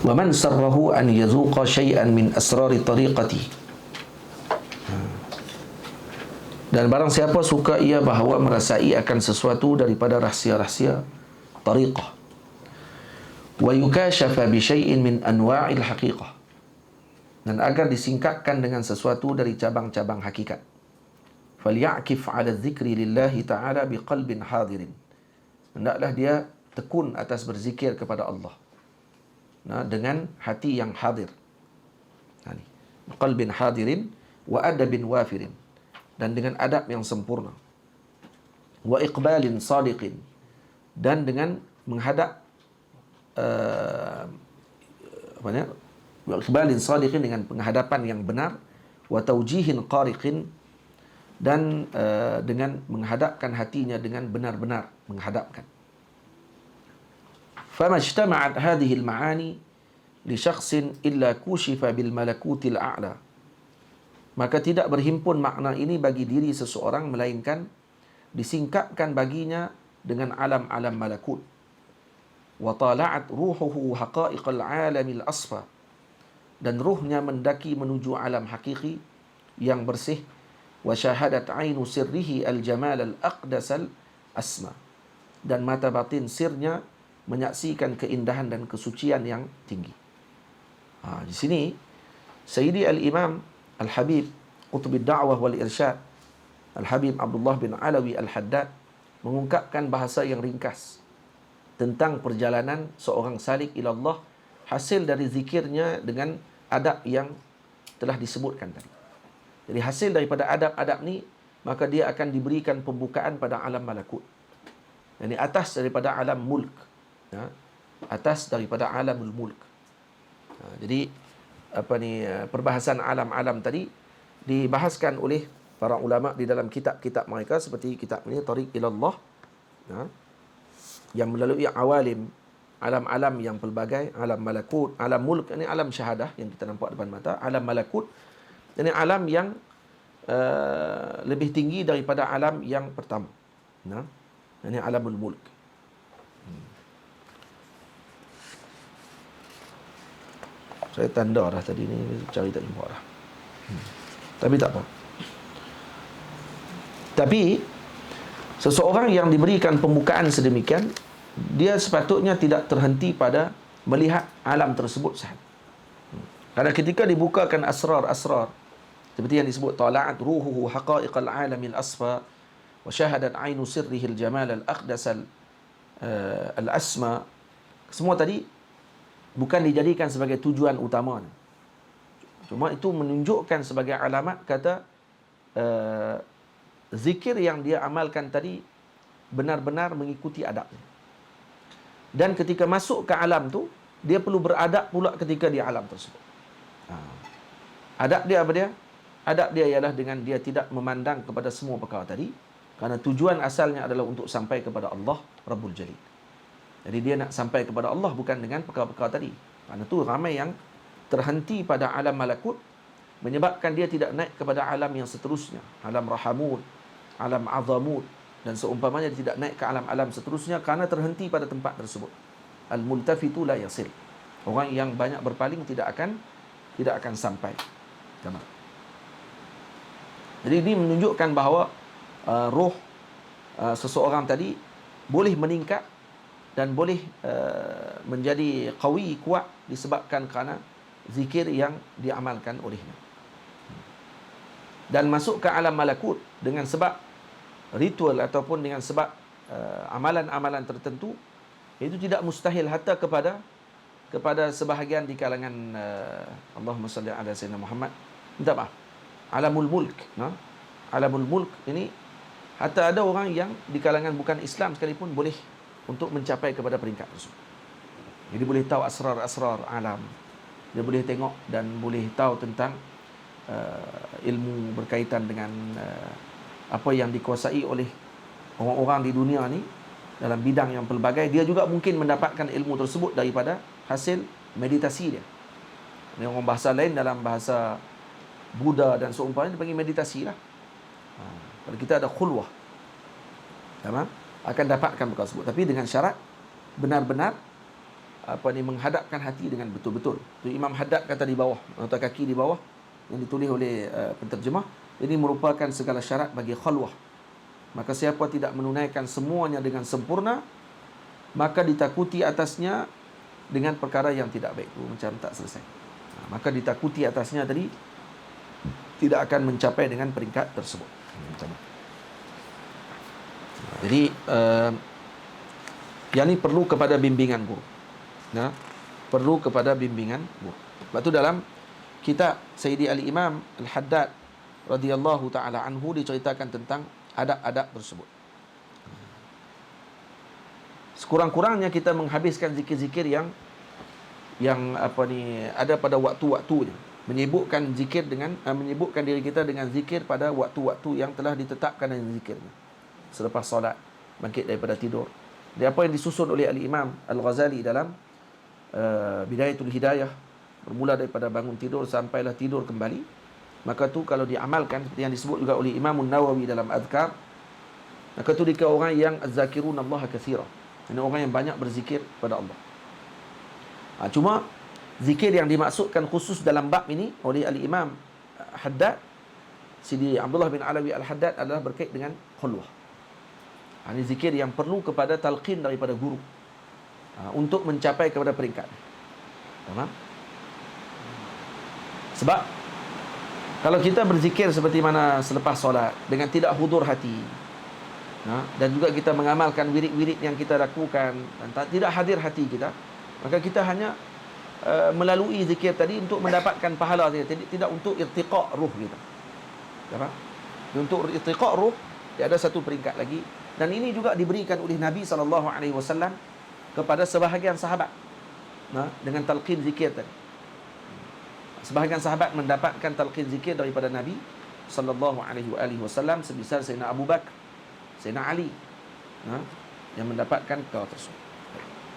Wa man sarrahu an yazuqa syai'an min asrari tariqati. Dan barang siapa suka ia bahawa merasai akan sesuatu daripada rahsia-rahsia tariqah. Wa yukashafa bi syai'in min anwa'il haqiqah. Dan agar disingkapkan dengan sesuatu dari cabang-cabang hakikat. Falyakif 'ala dzikri lillahi ta'ala biqalbin hadirin. Hendaklah dia tekun atas berzikir kepada Allah. Dengan hati yang hadir. Qalbin hadirin wa adabin wafirin. Dan dengan adab yang sempurna. Wa iqbalin sadiqin. Dan dengan menghadap wa iqbalin sadiqin, dengan penghadapan yang benar. Wa taujihin qariqin. Dan dengan menghadapkan hatinya dengan benar-benar menghadapkan. فما اجتمعت هذه المعاني لشخص إلا كشف بالملكوت الأعلى. Maka tidak berhimpun makna ini bagi diri seseorang melainkan disingkapkan baginya dengan alam-alam malakut. Wa tala'at ruhuhu haqa'iqal alamil asfa. Dan ruhnya mendaki menuju alam hakiki yang bersih. Wa syahadat ainu sirrihi al-jamal al-aqdasal asma. Dan mata batin sirnya menyaksikan keindahan dan kesucian yang tinggi. Di sini Sayyidi Al-Imam Al-Habib Qutbid Da'wah wal Irsyad Al-Habib Abdullah bin Alawi Al-Haddad mengungkapkan bahasa yang ringkas tentang perjalanan seorang salik ila Allah hasil dari zikirnya dengan adab yang telah disebutkan tadi. Jadi hasil daripada adab-adab ni, maka dia akan diberikan pembukaan pada alam malakut. Ini atas daripada alam mulk. Atas daripada alamul mulk. Jadi perbahasan alam-alam tadi dibahaskan oleh para ulama di dalam kitab-kitab mereka, seperti kitab ini Tariq Ilallah, yang melalui awalim, alam-alam yang pelbagai, alam malakut, alam mulk, ini alam syahadah yang kita nampak depan mata, alam malakut, ini alam yang lebih tinggi daripada alam yang pertama. Ini alamul mulk. Saya tanda dah tadi ni, cari tak jumpa dah. Tapi tak apa. Tapi seseorang yang diberikan pembukaan sedemikian, dia sepatutnya tidak terhenti pada melihat alam tersebut sahaja. Karena ketika dibukakan asrar-asrar seperti yang disebut tala'at ruhuhu haqa'iqal alamil asfa wa syahadat ainu sirrihil jamal al-aqdasal al-asma, semua tadi bukan dijadikan sebagai tujuan utama. Cuma itu menunjukkan sebagai alamat kata zikir yang dia amalkan tadi benar-benar mengikuti adabnya. Dan ketika masuk ke alam tu, dia perlu beradab pula ketika di alam tersebut. Adab dia apa dia? Adab dia ialah dengan dia tidak memandang kepada semua perkara tadi, kerana tujuan asalnya adalah untuk sampai kepada Allah Rabbul Jalil. Jadi dia nak sampai kepada Allah bukan dengan perkara-perkara tadi. Kerana tu ramai yang terhenti pada alam malakut, menyebabkan dia tidak naik kepada alam yang seterusnya, alam rahamut, alam azamut, dan seumpamanya dia tidak naik ke alam-alam seterusnya kerana terhenti pada tempat tersebut. Al-multafitu la yasil. Orang yang banyak berpaling tidak akan sampai. Jadi ini menunjukkan bahawa roh seseorang tadi boleh meningkat dan boleh menjadi qawi, kuat, disebabkan kerana zikir yang diamalkan olehnya. Dan masuk ke alam malakut dengan sebab ritual ataupun dengan sebab amalan-amalan tertentu, itu tidak mustahil hatta kepada sebahagian di kalangan Allahumma salli ala sayyidina Muhammad, minta maaf, alamul mulk. Alamul mulk ini hatta ada orang yang di kalangan bukan Islam sekalipun boleh untuk mencapai kepada peringkat tersebut. Jadi boleh tahu asrar-asrar alam. Dia boleh tengok dan boleh tahu tentang ilmu berkaitan dengan apa yang dikuasai oleh orang-orang di dunia ni dalam bidang yang pelbagai. Dia juga mungkin mendapatkan ilmu tersebut daripada hasil meditasi dia. Ini orang bahasa lain, dalam bahasa Buddha dan seumpamanya dipanggil meditasi lah. Kalau kita ada khulwah, akan dapatkan perkara tersebut, tapi dengan syarat benar-benar menghadapkan hati dengan betul-betul. Tu Imam Haddad kata di bawah, nota kaki di bawah yang ditulis oleh penterjemah, ini merupakan segala syarat bagi khalwah. Maka siapa tidak menunaikan semuanya dengan sempurna, maka ditakuti atasnya dengan perkara yang tidak baik. Macam tak selesai. Maka ditakuti atasnya tadi tidak akan mencapai dengan peringkat tersebut. Jadi yang ini perlu kepada bimbingan guru. Perlu kepada bimbingan guru. Sebab tu dalam kitab Sayyidi Al-Imam Al-Haddad radhiyallahu taala anhu diceritakan tentang adab-adab tersebut. Sekurang-kurangnya kita menghabiskan zikir-zikir yang ada pada waktu-waktunya. Menyibukkan diri kita dengan zikir pada waktu-waktu yang telah ditetapkan dengan zikirnya. Selepas solat, bangkit daripada tidur. Dia apa yang disusun oleh Al-Imam Al-Ghazali dalam Bidayatul Hidayah, bermula daripada bangun tidur sampailah tidur kembali. Maka tu kalau diamalkan seperti yang disebut juga oleh Imam Nawawi dalam Adhkar, maka tu dikira orang yang az-zakirun Allah katsira. Ini orang yang banyak berzikir pada Allah. Cuma zikir yang dimaksudkan khusus dalam bab ini oleh Al-Imam Haddad, Sidi Abdullah bin Alawi Al-Haddad, adalah berkait dengan khulwah. Ini zikir yang perlu kepada talqin daripada guru untuk mencapai kepada peringkat. Faham? Sebab kalau kita berzikir seperti mana selepas solat dengan tidak hudur hati, dan juga kita mengamalkan wirid-wirid yang kita lakukan dan tidak hadir hati kita, maka kita hanya melalui zikir tadi untuk mendapatkan pahala saja, tidak untuk irtiqa' ruh kita. Faham? Untuk irtiqa' ruh dia ada satu peringkat lagi, dan ini juga diberikan oleh Nabi SAW kepada sebahagian sahabat dengan talqin zikir tadi. Sebahagian sahabat mendapatkan talqin zikir daripada Nabi SAW, semisal Sayyidina Abu Bakar, Sayyidina Ali, yang mendapatkan perkara tersebut.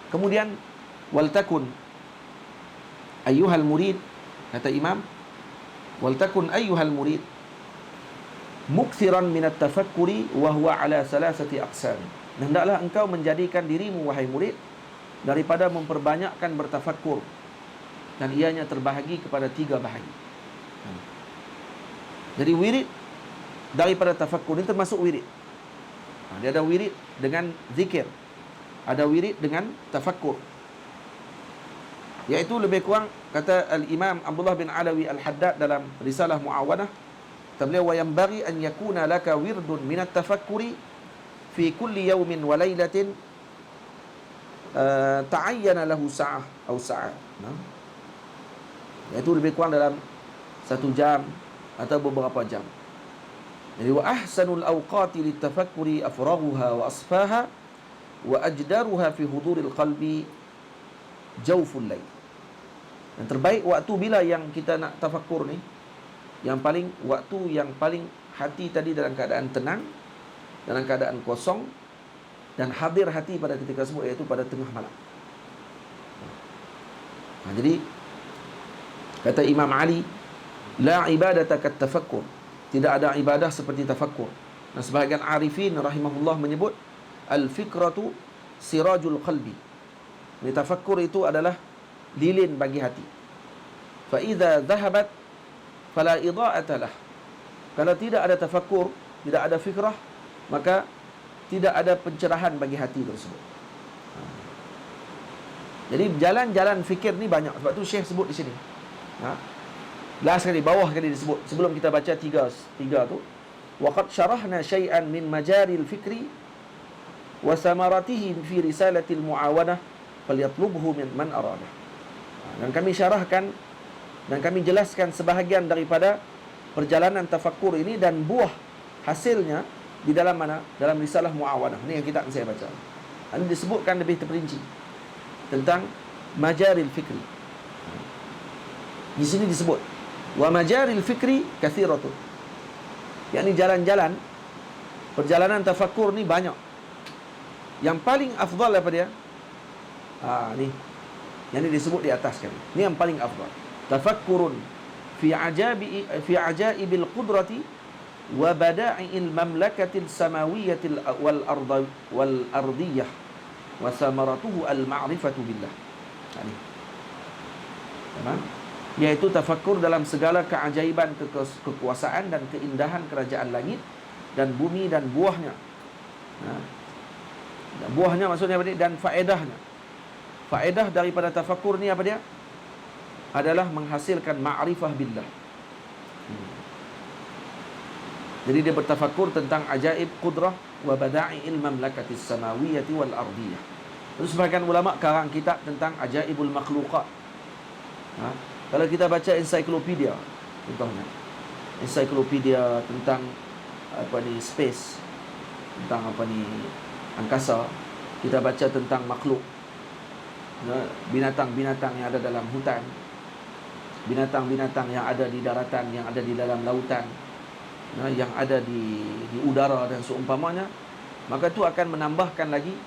Kemudian waltakun ayyuhal murid, kata Imam, waltakun ayyuhal murid mukthiran minat tafakkuri wa huwa ala salasati aqsam. Hendaklah engkau menjadikan dirimu, wahai murid, daripada memperbanyakkan bertafakkur, dan ianya terbahagi kepada 3 bahagi. Jadi wirid daripada tafakkur ini termasuk wirid. Dia ada wirid dengan zikir, ada wirid dengan tafakkur, iaitu lebih kurang, kata Al-Imam Abdullah bin Alawi Al-Haddad dalam Risalah Mu'awadah, beliau, wa yanbaghi an yakuna laka wirdun min at-tafakkuri fi kulli yawmin wa lailatin ta'ayyana lahu sa'ah atau sa'at. Iaitu lebih kurang dalam 1 jam atau beberapa jam. Jadi wa ahsanul awqati litafakkuri afraghuha wa asfaha wa ajdaruha fi huduril qalbi jawful lail. Yang terbaik waktu bila yang kita nak tafakkur ni, waktu yang paling hati tadi dalam keadaan tenang, dalam keadaan kosong, dan hadir hati pada ketika tersebut, iaitu pada tengah malam. Jadi kata Imam Ali, la ibadata kat tafakkur, tidak ada ibadah seperti tafakkur. Dan sebahagian arifin rahimahullah menyebut al-fikratu sirajul qalbi. Tafakkur itu adalah lilin bagi hati. Fa idza dhahabat fala idha'ata lah. Kalau tidak ada tafakkur, tidak ada fikrah, maka tidak ada pencerahan bagi hati tersebut. Jadi jalan-jalan fikir ni banyak. Sebab tu Syekh sebut di sini. Last kali, bawah kali disebut, sebelum kita baca tiga tu, waqad syarahna syai'an min majaril fikri wa samaratihi fi risalatil muawadah falyatlubhu min man arada. Dan kami syarahkan dan kami jelaskan sebahagian daripada perjalanan tafakkur ini dan buah hasilnya di dalam mana? Dalam risalah muawadah. Ini yang kitab saya baca. Ini disebutkan lebih terperinci tentang majaril fikri. Di sini disebut wa majaril fikri kathiratun. Yakni jalan-jalan perjalanan tafakkur ni banyak. Yang paling afdal daripada dia ni yang ini disebut di atas kan. Ni yang paling afdal. Tafakkurun fi ajaibil qudrati wa bada'il mamlakatil samawiyatil wal ardiyah wa samaratuhu al ma'rifatu billah. Ini. Faham? Iaitu tafakkur dalam segala keajaiban kekuasaan dan keindahan kerajaan langit dan bumi dan buahnya. Dan buahnya maksudnya apa dia? Dan faedahnya. Faedah daripada tafakkur ni apa dia? Adalah menghasilkan ma'rifah billah. Jadi dia bertafakkur tentang ajaib qudrah wa bada'il mamlakatis samawiyyati wal ardiyah. Terus sebagian ulama karang kitab tentang ajaibul makhluqat. Kalau kita baca ensiklopedia contohnya, ensiklopedia tentang apa ni space, tentang apa ni angkasa, kita baca tentang makhluk, binatang-binatang yang ada dalam hutan, binatang-binatang yang ada di daratan, yang ada di dalam lautan, yang ada di udara dan seumpamanya, maka itu akan menambahkan lagi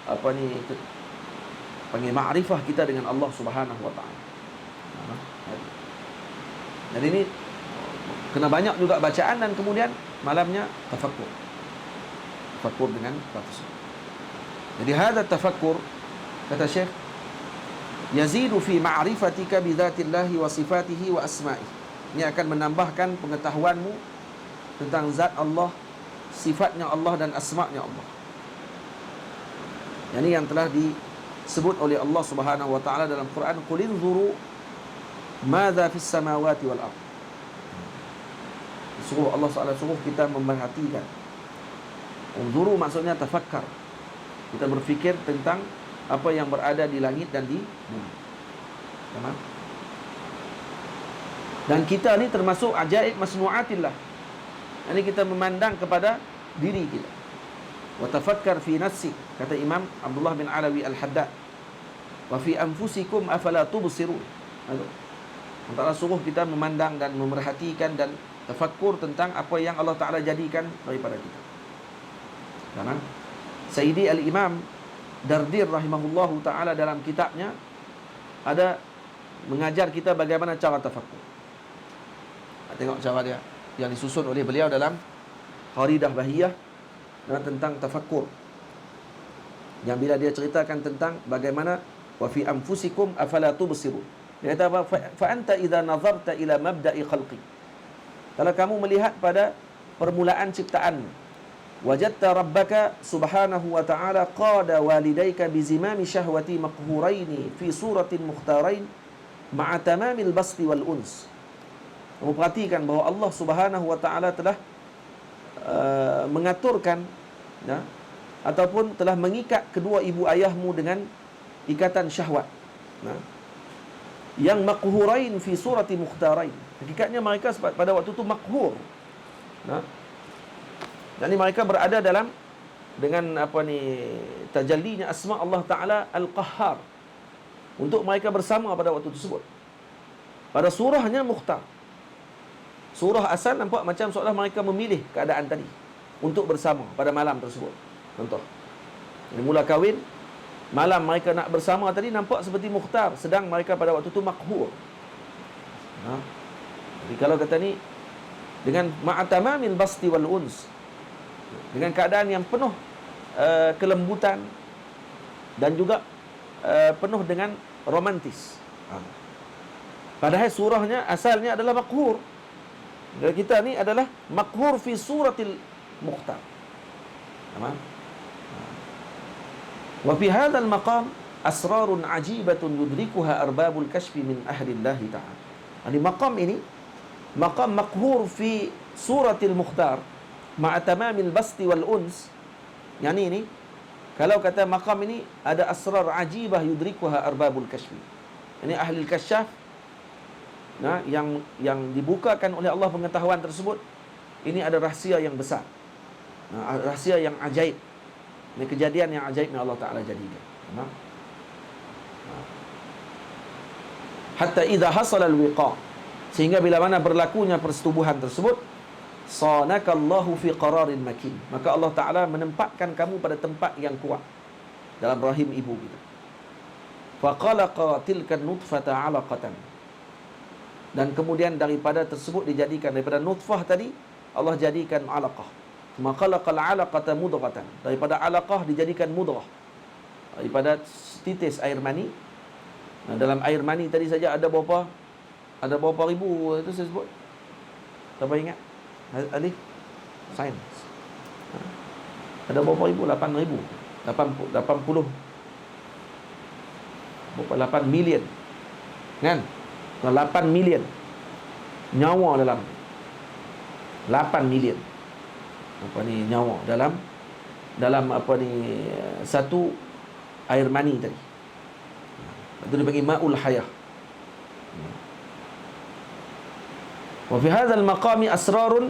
apa ni panggil ma'rifah kita dengan Allah Subhanahu wa taala. Jadi ini kena banyak juga bacaan dan kemudian malamnya tafakkur. Tafakkur dengan ratus. Jadi hadza tafakkur, kata Syekh, yazidu fi ma'rifatika bi dzatillahi wa sifatihi wa asma'ihi. Ini akan menambahkan pengetahuanmu tentang zat Allah, sifatnya Allah dan asma'-nya Allah. Yang telah disebut oleh Allah Subhanahu wa taala dalam Quran, qul inzuru madza fis samawati wal ardh. Suruh Allah Taala suruh kita memerhatikan. Unzuru maksudnya tafakkar. Kita berfikir tentang apa yang berada di langit dan di bumi. Tamam? Dan kita ni termasuk ajaib masnu'atillah. Ini kita memandang kepada diri kita. Wa tafakkar fi nafsi, kata Imam Abdullah bin Alawi Al-Haddad. Wa fi anfusikum afala tubsirun. Allah suruh kita memandang dan memerhatikan dan tafakkur tentang apa yang Allah Ta'ala jadikan daripada kita. Karena Sayyidi Al-Imam Dardir rahimahullahu ta'ala dalam kitabnya ada mengajar kita bagaimana cara tafakkur. Tengok cara dia yang disusun oleh beliau dalam Qaridah Bahiyah tentang tafakkur, yang bila dia ceritakan tentang bagaimana wa fi anfusikum afala tubsirun. Dia kata apa? Fa anta idza nazarta ila mabda'i khalqi. Kalau kamu melihat pada permulaan ciptaan, wajadta rabbaka subhanahu wa ta'ala qada walidayka bizimami syahwati maqhuraini fi suratin mukhtarain ma'a tamamil basti wal uns. Kamu perhatikan bahawa Allah Subhanahu wa ta'ala telah mengaturkan ataupun telah mengikat kedua ibu ayahmu dengan ikatan syahwat, yang maqhurain fi surati mukhtarain. Hakikatnya mereka pada waktu itu makhur. Dan mereka berada dalam dengan apa ni tajallinya asma Allah Taala Al-Qahhar untuk mereka bersama pada waktu tersebut. Pada surahnya mukhtar. Surah asal nampak macam seolah mereka memilih keadaan tadi untuk bersama pada malam tersebut. Contoh, mula kahwin, malam mereka nak bersama tadi nampak seperti mukhtar, sedang mereka pada waktu itu makhur. Jadi kalau kata ni dengan ma'atamamil basti wal uns, dengan keadaan yang penuh kelembutan dan juga penuh dengan romantis. Padahal surahnya asalnya adalah makhur. Dan kita ni adalah makhur fi suratil mukhtar. Tamam? Wa fi hadzal maqam asrarun ajibatun yudrikuha arbabul kashfi min ahli Allah ta'ala. Ini maqam ini, maqam makhur fi suratil mukhtar ma'a tamamil basti wal uns. Yang ini kalau kata maqam ini ada asrar ajibah yudrikuha arbabul kashfi. Ini ahli al-kasyaf, yang dibukakan oleh Allah pengetahuan tersebut, ini ada rahsia yang besar, rahsia yang ajaib. Ini kejadian yang ajaib yang Allah Ta'ala jadikan. Hatta idha hasal al-wiqa, sehingga bila mana berlakunya persetubuhan tersebut, sanakallahu fi qararin makin, maka Allah Ta'ala menempatkan kamu pada tempat yang kuat dalam rahim ibu kita. Faqalaqa tilkan nutfata alaqatan, dan kemudian daripada tersebut dijadikan, daripada nutfah tadi Allah jadikan alaqah. Maqalaqal alaqata mudratan, daripada alaqah dijadikan mudrah, daripada titis air mani Dalam air mani tadi saja ada berapa? Ada berapa ribu itu saya sebut? Siapa ingat? Alif? Sains. Ada berapa ribu? 8,000. 80. Berapa? 8 million. Kan? 8 million nyawa dalam 8 million apa ni nyawa dalam apa ni satu air mani tadi. Itu dipanggil ma'ul hayah. Wa fi hadzal maqami asrarun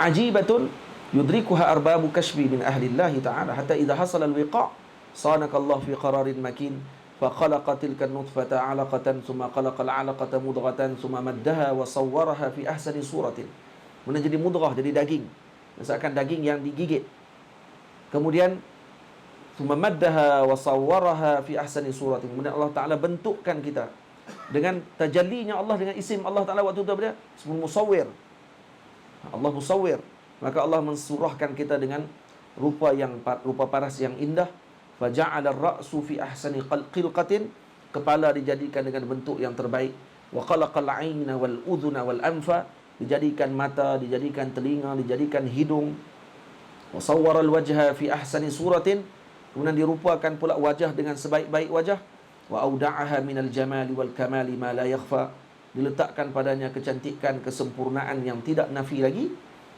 ajibatun yudrikuha arbabu kashfi min ahli Allah ta'ala hatta idza hasala al-wiqa' sanaka Allah fi qararin makin فخلق تلك النطفة علقة ثم خلق العلقة مضغة ثم مدها وصورها في أحسن صورة. Kemudian jadi mudghah, jadi daging. Misalkan daging yang digigit. Kemudian ثم مدها وصورها في أحسن صورة. Kemudian Allah Ta'ala bentukkan kita dengan tajallinya Allah, dengan isim Allah Ta'ala waktu itu apa dia? Ismul Musawwir. Allah Musawwir. Maka Allah mensurahkan kita dengan rupa paras yang indah. Faja'ala ar-ra'su fi ahsani qilqatin, kepala dijadikan dengan bentuk yang terbaik. Wa khalaqal 'aina wal udhuna wal anfa, dijadikan mata, dijadikan telinga, dijadikan hidung. Wa sawwara al-wajha fi ahsani suratin, kemudian dirupakan pula wajah dengan sebaik-baik wajah. Wa auda'aha minal jamali wal kamali ma la yakhfa, diletakkan padanya kecantikan, kesempurnaan yang tidak nafi lagi.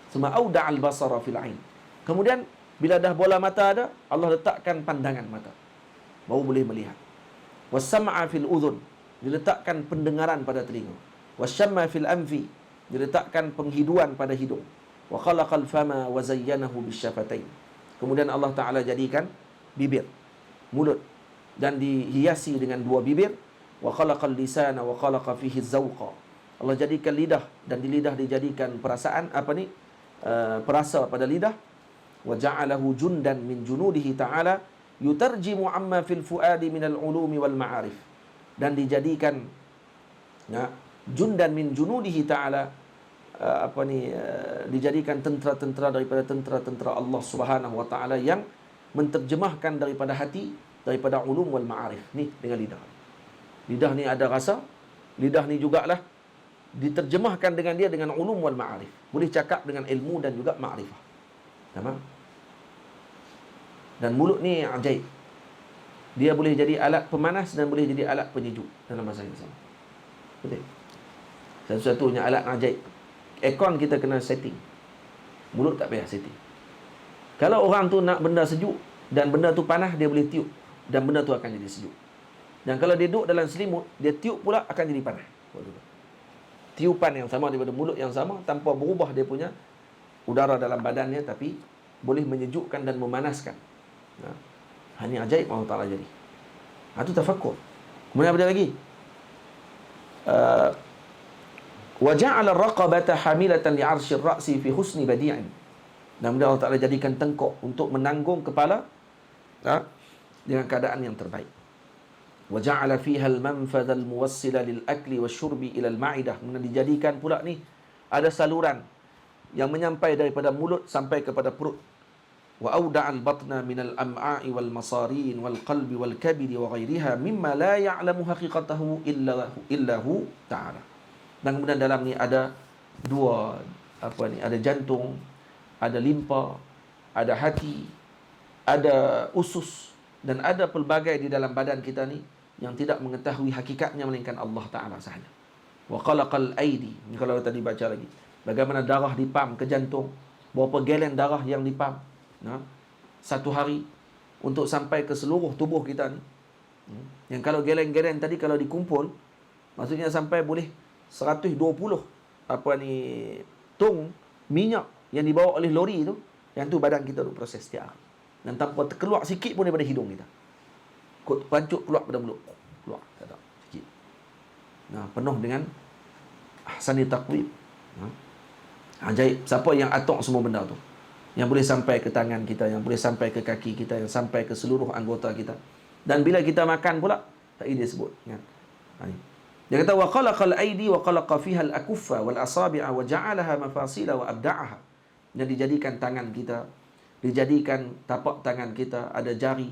Suma auda'al basara fil 'ain, kemudian bila dah bola mata ada, Allah letakkan pandangan mata, baru boleh melihat. Was-sam'a fil udhun, diletakkan pendengaran pada telinga. Was-shamma fil anfi, diletakkan penghiduan pada hidung. Wa khalaqal fama wa zayyanahu bisyafatain, kemudian Allah Ta'ala jadikan bibir, mulut, dan dihiasi dengan dua bibir. Wa khalaqal lisana wa khalaqa fihi zawqa, Allah jadikan lidah, dan di lidah dijadikan perasaan perasa pada lidah. Wa ja'alahu jundan min junudihi ta'ala yutarjimu amma fil fuadi minal ulumi wal ma'arif, dan dijadikan jundan min junudihi ta'ala dijadikan tentera-tentera daripada tentera-tentera Allah Subhanahu wa taala yang menterjemahkan daripada hati, daripada ulum wal ma'arif. Ni dengan lidah. Lidah ni ada rasa, lidah ni jugalah diterjemahkan dengan dia dengan ulum wal ma'arif. Boleh cakap dengan ilmu dan juga ma'rifah. Tamam? Dan mulut ni ajaib. Dia boleh jadi alat pemanas dan boleh jadi alat penyejuk dalam masa yang sama. Betul? Satu-satunya alat ajaib. Aircon kita kena setting. Mulut tak payah setting. Kalau orang tu nak benda sejuk dan benda tu panas, dia boleh tiup dan benda tu akan jadi sejuk. Dan kalau dia duduk dalam selimut, dia tiup pula akan jadi panas. Tiupan yang sama daripada mulut yang sama, tanpa berubah dia punya udara dalam badannya, tapi boleh menyejukkan dan memanaskan. Hanya ajaib Allah Ta'ala jadi. Itu tafakkur. Kemudian apa lagi? Wa ja'ala ar-raqabata hamilatan li'arshi ar-ra'si fi husni badi'in. Dan kemudian Allah Ta'ala jadikan tengkok untuk menanggung kepala dengan keadaan yang terbaik. Wa ja'ala fiha al-manfadha al-muwassila lil-akli wasyurbi ila al-ma'idah. Kemudian dijadikan pula ni ada saluran yang menyampai daripada mulut sampai kepada perut. Wa auda'al batna minal am'a'i wal masarin wal qalbi wal kabidi wa ghairiha mimma la ya'lamu haqiqatahu illa hu ta'ala. Dan kemudian dalam ni ada ada jantung, ada limpa, ada hati, ada usus, dan ada pelbagai di dalam badan kita ni yang tidak mengetahui hakikatnya melainkan Allah Ta'ala sahaja. Wa khalaqal aidi, kalau tadi baca lagi, bagaimana darah dipam ke jantung, berapa galen darah yang dipam satu hari untuk sampai ke seluruh tubuh kita ni. Yang kalau galen-galen tadi kalau dikumpul, maksudnya sampai boleh 120 tong minyak yang dibawa oleh lori tu, yang tu badan kita tu proses setiap hari. Dan tanpa terkeluar sikit pun daripada hidung kita, pancuk keluar pada mulut, keluar tak sikit. Penuh dengan ahsani taqwim. Ajaib. Siapa yang atok semua benda tu, yang boleh sampai ke tangan kita, yang boleh sampai ke kaki kita, yang sampai ke seluruh anggota kita. Dan bila kita makan pula, tadi dia sebut kan? Dia kata wa khalaqal aidi wa khalaqa fiha al-akuffa wal asabi'a wa ja'alaha mafasila wa abda'aha. Dan dijadikan tangan kita, dijadikan tapak tangan kita ada jari,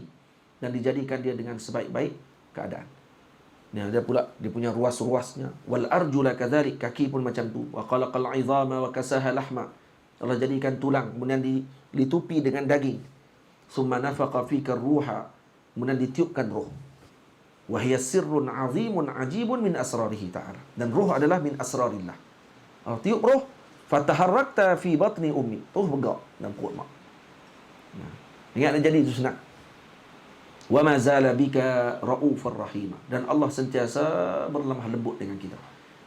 dan dijadikan dia dengan sebaik-baik keadaan. Dia pula dia punya ruas-ruasnya. Wal arjula kadzalik, kaki pun macam tu. Wa khalaqal 'idhama wa kasaha lahma. Allah jadikan tulang, kemudian ditupi dengan daging. Summa nafaqa fika ruha, kemudian ditiupkan roh. Wa hiya sirrun 'azimun 'ajibun min asrarihi ta'ala. Dan roh adalah min asrarillah. Allah tiup roh, fataharrakta fi batni ummi. Terus bergerak dalam perut mak. Nah, ingat dan jadi itu senang. Wa ma zala bika raufur rahim. Dan Allah sentiasa berlemah lembut dengan kita.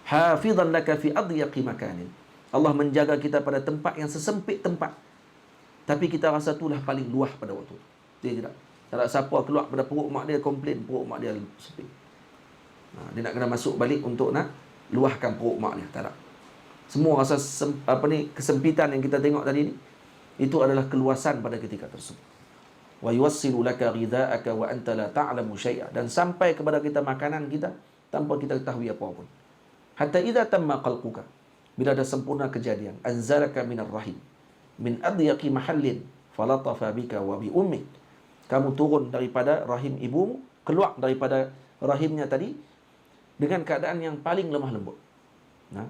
Hafizan laka fi adyaqi makanin. Allah menjaga kita pada tempat yang sesempit tempat. Tapi kita rasa itulah paling luah pada waktu itu. Dia tidak. Tak ada siapa keluar pada perut mak dia komplain perut mak dia sempit. Dia nak kena masuk balik untuk nak luahkan perut mak dia. Tak ada. Semua rasa kesempitan yang kita tengok tadi ni, itu adalah keluasan pada ketika tersebut. Wa yuwassilu laka ghidha'aka wa anta la ta'lamu syai'a. Dan sampai kepada kita makanan kita tanpa kita ketahui apa pun. Hatta idza tamma khalquka, bila ada sempurna kejadian, anzalaka minar rahim min adyaqi mahallin falatafa bika wa bi ummik. Kamu turun daripada rahim ibumu, keluar daripada rahimnya tadi dengan keadaan yang paling lemah lembut. Nah,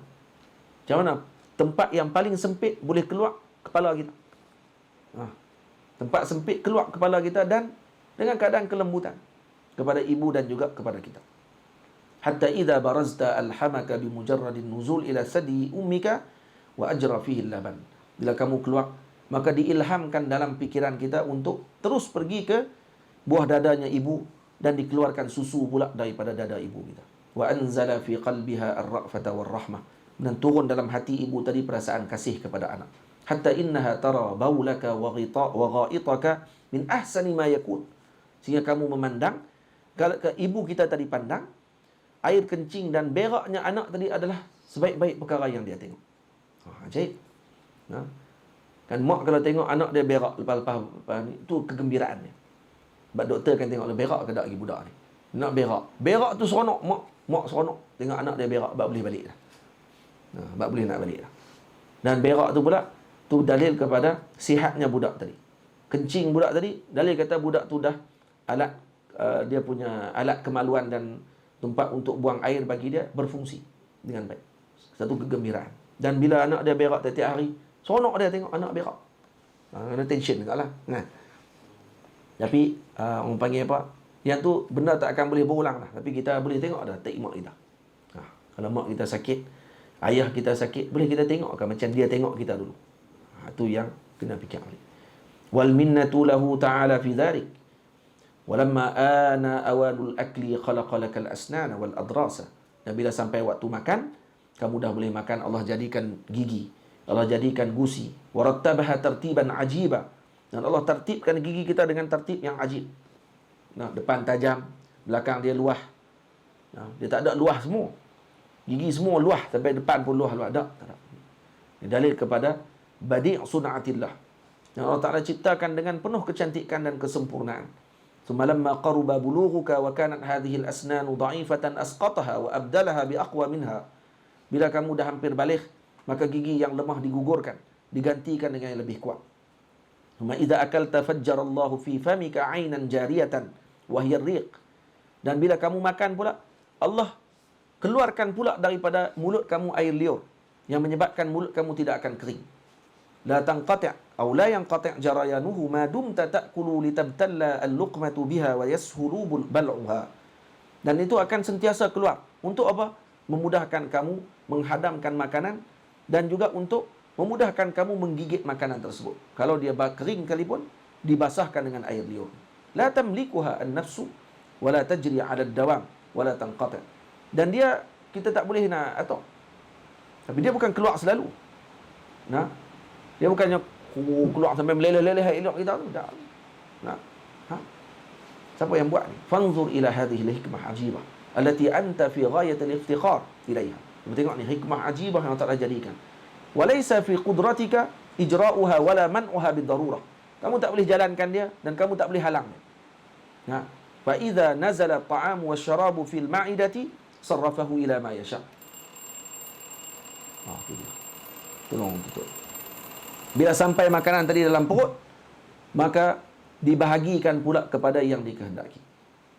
macam mana? Tempat yang paling sempit boleh keluar kepala kita. Tempat sempit keluar kepala kita dan dengan keadaan kelembutan kepada ibu dan juga kepada kita. Hatta idza barazta alhamaka bi mujarradin nuzul ila sadi ummika wa ajra fihi laban. Bila kamu keluar, maka diilhamkan dalam pikiran kita untuk terus pergi ke buah dadanya ibu dan dikeluarkan susu pula daripada dada ibu kita. Wa anzala fi qalbiha ar-ra'fata war-rahmah. Dan turun dalam hati ibu tadi perasaan kasih kepada anak. Hatta innaha tara baulaka wa gha'itaka min ahsani ma yakun. Sehingga kamu memandang, kalau ibu kita tadi pandang, air kencing dan beraknya anak tadi adalah sebaik-baik perkara yang dia tengok. Ajaib. Kan mak kalau tengok anak dia berak lepas ni, itu kegembiraannya. Sebab doktor kan tengok berak ke tak lagi budak ni. Nak berak. Berak tu seronok. Mak seronok tengok anak dia berak, bab boleh balik dah. Bab boleh nak balik dah. Dan berak tu pula, tu dalil kepada sihatnya budak tadi. Kencing budak tadi, dalil kata budak tu dah alat, dia punya alat kemaluan dan tempat untuk buang air bagi dia berfungsi dengan baik. Satu kegembiraan. Dan bila anak dia berak setiap hari, seronok dia tengok anak berak. Kena tension juga lah. Tapi orang panggil apa? Yang tu benda tak akan boleh berulang lah. Tapi kita boleh tengok dah tak mak kita. Kalau mak kita sakit, ayah kita sakit, boleh kita tengok kan macam dia tengok kita dulu. Itu yang kena fikir balik. Wal minnatu lahu ta'ala fi dhalik. Walamma ana awanul akli khalaqa lakal asnana wal adrasa. Dan bila sampai waktu makan, kamu dah boleh makan, Allah jadikan gigi, Allah jadikan gusi. Warattabaha tartiban ajiba. Dan Allah tertibkan gigi kita dengan tertib yang ajib. Depan tajam, belakang dia luah. Dia tak ada luah semua. Gigi semua luah, sampai depan pun luah. Tak ada. Ini dalil kepada badi' sun'atillah. Yang Allah Ta'ala ciptakan dengan penuh kecantikan dan kesempurnaan. Sumalamma qaruba bulughuka wa kanat hadhihi al-asnanu dha'ifatan asqataha wa abdalaha bi aqwa minha. Bila kamu dah hampir balik, maka gigi yang lemah digugurkan, digantikan dengan yang lebih kuat. Summa idza akalta fajjara Allahu fi famika 'ainan jariyatan wa hiya ar-riq. Dan bila kamu makan pula, Allah keluarkan pula daripada mulut kamu air liur yang menyebabkan mulut kamu tidak akan kering. La tanqati' aw la yanqati' jarayanuhu ma dumta ta'kulu litabtalla al-luqmatu biha wa yashulu bal'uha. Dan itu akan sentiasa keluar. Untuk apa? Memudahkan kamu menghadamkan makanan dan juga untuk memudahkan kamu menggigit makanan tersebut. Kalau dia kering kalipun, dibasahkan dengan air liur. La tamlikuha an-nafsu wa la tajri 'ala ad-dawam wa la tanqati'. Dan dia, kita tak boleh nak atok. Tapi dia bukan keluar selalu. Dia bukannya keluar sampai meleleh-leleh elok kita tu. Tak. Siapa yang buat ni? Fanzur ila hadhihi al-hikmah ajibah allati anta fi ghayat al-iftikhar ilaiha. Kita tengok ni hikmah ajibah yang Allah jadikan. Walaysa fi qudratika ijra'uha wala man'uha bid-darurah. Kamu tak boleh jalankan dia dan kamu tak boleh halang dia. Fa idza nazala at-ta'amu wasyarabu fil ma'idati sarrafahu ila ma yasha. Itu dia. Tolong tutup. Bila sampai makanan tadi dalam perut, maka dibahagikan pula kepada yang dikehendaki.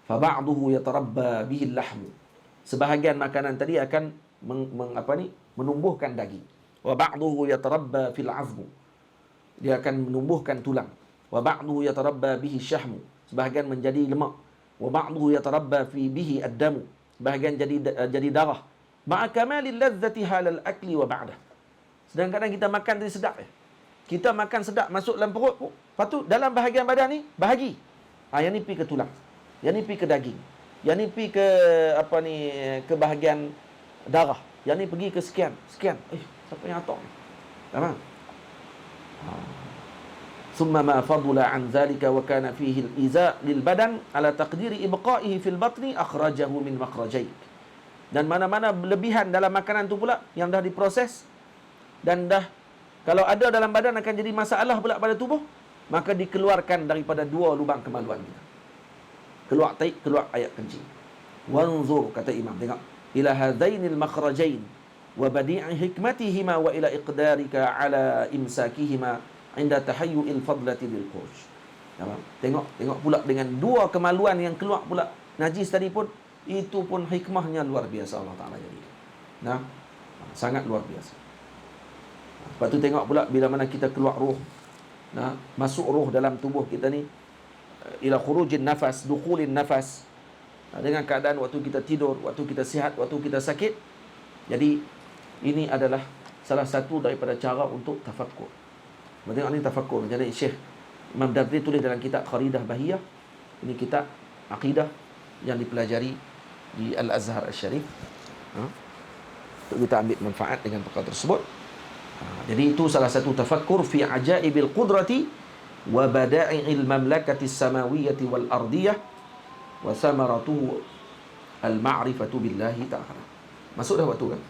Fa ba'duhu yatarabba bihi al-lahmu sebahagian makanan tadi akan menumbuhkan daging. Wa ba'duhu yatarabba fil 'azmu. Dia akan menumbuhkan tulang. Wa ba'duhu yatarabba bihi syahmu. Sebahagian menjadi lemak. Wa ba'duhu yatarabba fi bihi ad-damu. Sebahagian jadi darah. Ma'a kamalil ladzati halal akli wa ba'dah. Sedangkan kita makan tadi sedap Kita makan sedap masuk dalam perut. Lepas tu dalam bahagian badan ni bahagi. Yang ni pi ke tulang. Yang ni pi ke daging. Yang ni pi ke ke bahagian darah. Yang ni pergi ke sekian. Siapa yang atok ni? Faham? ثم ما فضل عن ذلك وكان فيه الإزاء للبدن على تقدير إبقائه في البطن أخرجه من مخرجيك. Dan mana-mana berlebihan dalam makanan tu pula yang dah diproses dan dah kalau ada dalam badan akan jadi masalah pula pada tubuh, maka dikeluarkan daripada dua lubang kemaluan kita. Keluar taik, keluar air kencing. Wanzur, kata Imam, tengok, ila hadainil makhrajain wa badi'i hikmatihima wa ila iqdarika ala imsakihima inda tahayyu'il fadlati lil qush. Tengok pula dengan dua kemaluan yang keluar pula najis tadi pun, itu pun hikmahnya luar biasa Allah Ta'ala jadi. Sangat luar biasa. Lepas tu tengok pula bila mana kita keluar ruh. Masuk ruh dalam tubuh kita ni ila khurujin nafas, dukhulin nafas. Dengan keadaan waktu kita tidur, waktu kita sihat, waktu kita sakit. Jadi ini adalah salah satu daripada cara untuk tafakkur. Tengok ni tafakkur. Jadi Syekh Imam Dabri tulis dalam kitab Kharidah Bahiyah. Ini kitab akidah yang dipelajari di Al-Azhar Al-Syarif. Untuk kita ambil manfaat dengan perkara tersebut. Jadi itu salah satu tafakkur fi ajaibil qudrati wa bada'i'il mamlakati samawiyyati wal ardiyah wa samaratuhu al-ma'rifatu billahi ta'ala. Masuk dah waktu kan?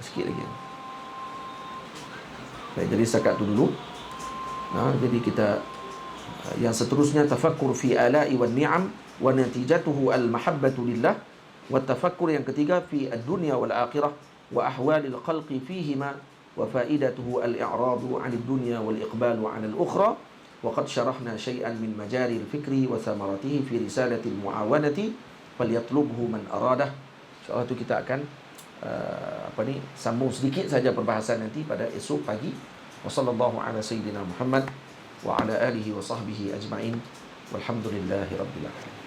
Sikit lagi. Baik, jadi setakat itu dulu. Jadi kita yang seterusnya tafakkur fi ala'i wan ni'am wa natijatuhu al-mahabbatu lillah. Wa tafakkur yang ketiga fi ad-dunya wal akhirah wa ahwalil khalqi fihima wa faidatuhu al-i'radu 'anid dunya wal iqbalu 'ala al-ukhra. Wa qad syarahna syai'an min majari al-fikri wa thamaratihi fi risalati al-mu'awanati falyatlubhu man aradah. InsyaAllah tu kita akan sambung sedikit saja perbahasan nanti pada esok pagi. Wa sallallahu ala sayyidina Muhammad wa ala alihi wa sahbihi ajma'in. Walhamdulillahi rabbil alamin.